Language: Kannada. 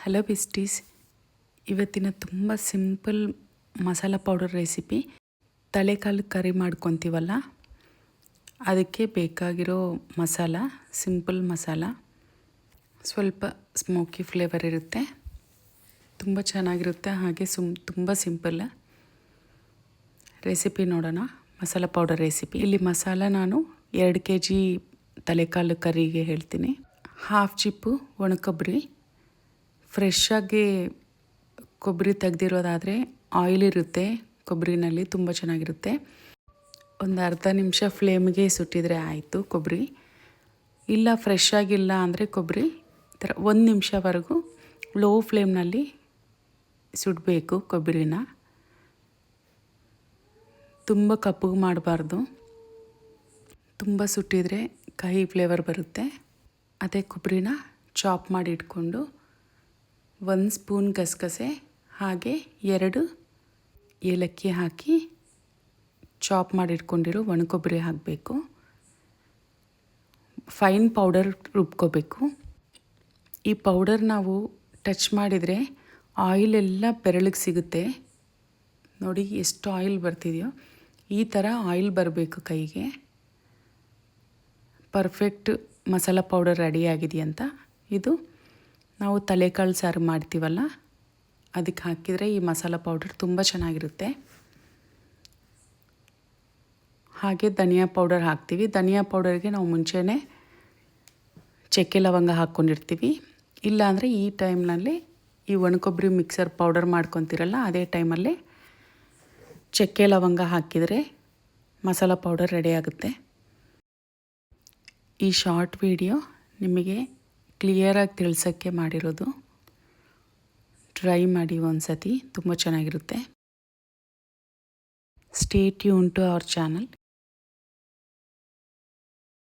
ಹಲೋ ಬಿಸ್ಟೀಸ್, ಇವತ್ತಿನ ತುಂಬ ಸಿಂಪಲ್ ಮಸಾಲ ಪೌಡರ್ ರೆಸಿಪಿ ತಲೆಕಾಲು ಕರಿ ಮಾಡ್ಕೊತೀವಲ್ಲ ಅದಕ್ಕೆ ಬೇಕಾಗಿರೋ ಮಸಾಲ ಸಿಂಪಲ್ ಮಸಾಲ. ಸ್ವಲ್ಪ ಸ್ಮೋಕಿ ಫ್ಲೇವರ್ ಇರುತ್ತೆ, ತುಂಬ ಚೆನ್ನಾಗಿರುತ್ತೆ. ಹಾಗೆ ತುಂಬ ಸಿಂಪಲ್ ರೆಸಿಪಿ ನೋಡೋಣ. Masala powder recipe. ಇಲ್ಲಿ ಮಸಾಲ ನಾನು 2 kg ತಲೆಕಾಲು ಕರಿಗೆ ಹೇಳ್ತೀನಿ. 1/2 ಚಿಪ್ಪು ಒಣಕೊಬ್ಬರಿ, ಫ್ರೆಶ್ಶಾಗಿ ಕೊಬ್ಬರಿ ತೆಗೆದಿರೋದಾದರೆ ಆಯಿಲ್ ಇರುತ್ತೆ ಕೊಬ್ಬರಿನಲ್ಲಿ, ತುಂಬ ಚೆನ್ನಾಗಿರುತ್ತೆ. ಒಂದು ಅರ್ಧ ನಿಮಿಷ ಫ್ಲೇಮ್ಗೆ ಸುಟ್ಟಿದರೆ ಆಯಿತು ಕೊಬ್ಬರಿ. ಇಲ್ಲ ಫ್ರೆಶ್ ಆಗಿಲ್ಲ ಅಂದರೆ ಕೊಬ್ಬರಿ ಈ ಥರ 1 ನಿಮಿಷವರೆಗೂ ಲೋ ಫ್ಲೇಮ್ನಲ್ಲಿ ಸುಡಬೇಕು ಕೊಬ್ಬರಿನ. ತುಂಬ ಕಪ್ಪಗೆ ಮಾಡಬಾರ್ದು, ತುಂಬ ಸುಟ್ಟಿದರೆ ಕಹಿ ಫ್ಲೇವರ್ ಬರುತ್ತೆ. ಅದೇ ಕೊಬ್ಬರಿನ ಚಾಪ್ ಮಾಡಿ ಇಟ್ಕೊಂಡು 1 ಸ್ಪೂನ್ ಗಸಗಸೆ ಹಾಗೆ 2 ಏಲಕ್ಕಿ ಹಾಕಿ ಚಾಪ್ ಮಾಡಿಟ್ಕೊಂಡಿರೋ ಒಣಕೊಬ್ಬರಿ ಹಾಕಬೇಕು. ಫೈನ್ ಪೌಡರ್ ರುಬ್ಕೋಬೇಕು. ಈ ಪೌಡರ್ ನಾವು ಟಚ್ ಮಾಡಿದರೆ ಆಯಿಲೆಲ್ಲ ಬೆರಳಿಗೆ ಸಿಗುತ್ತೆ. ನೋಡಿ ಎಷ್ಟು ಆಯಿಲ್ ಬರ್ತಿದೆಯೋ, ಈ ಥರ ಆಯಿಲ್ ಬರಬೇಕು ಕೈಗೆ. ಪರ್ಫೆಕ್ಟ್ ಮಸಾಲ ಪೌಡರ್ ರೆಡಿಯಾಗಿದೆಯಂತ. ಇದು ನಾವು ತಲೆಕಾಳು ಸಾರು ಮಾಡ್ತೀವಲ್ಲ ಅದಕ್ಕೆ ಹಾಕಿದರೆ ಈ ಮಸಾಲ ಪೌಡರ್ ತುಂಬ ಚೆನ್ನಾಗಿರುತ್ತೆ. ಹಾಗೆ ಧನಿಯಾ ಪೌಡರ್ ಹಾಕ್ತೀವಿ. ಧನಿಯಾ ಪೌಡರ್ಗೆ ನಾವು ಮುಂಚೆನೇ ಚಕ್ಕೆ ಲವಂಗ ಹಾಕ್ಕೊಂಡಿರ್ತೀವಿ. ಇಲ್ಲಾಂದರೆ ಈ ಟೈಮ್ನಲ್ಲಿ ಈ ಒಣಕೊಬ್ಬರಿ ಮಿಕ್ಸರ್ ಪೌಡರ್ ಮಾಡ್ಕೊತೀರಲ್ಲ ಅದೇ ಟೈಮಲ್ಲೇ ಚಕ್ಕೆ ಲವಂಗ ಹಾಕಿದರೆ ಮಸಾಲ ಪೌಡರ್ ರೆಡಿಯಾಗುತ್ತೆ. ಈ ಶಾರ್ಟ್ ವಿಡಿಯೋ ನಿಮಗೆ ಕ್ಲಿಯರಾಗಿ ತಿಳಿಸೋಕ್ಕೆ ಮಾಡಿರೋದು. ಟ್ರೈ ಮಾಡಿ ಒಂದು ಸತಿ, ತುಂಬ ಚೆನ್ನಾಗಿರುತ್ತೆ. Stay tune to our channel.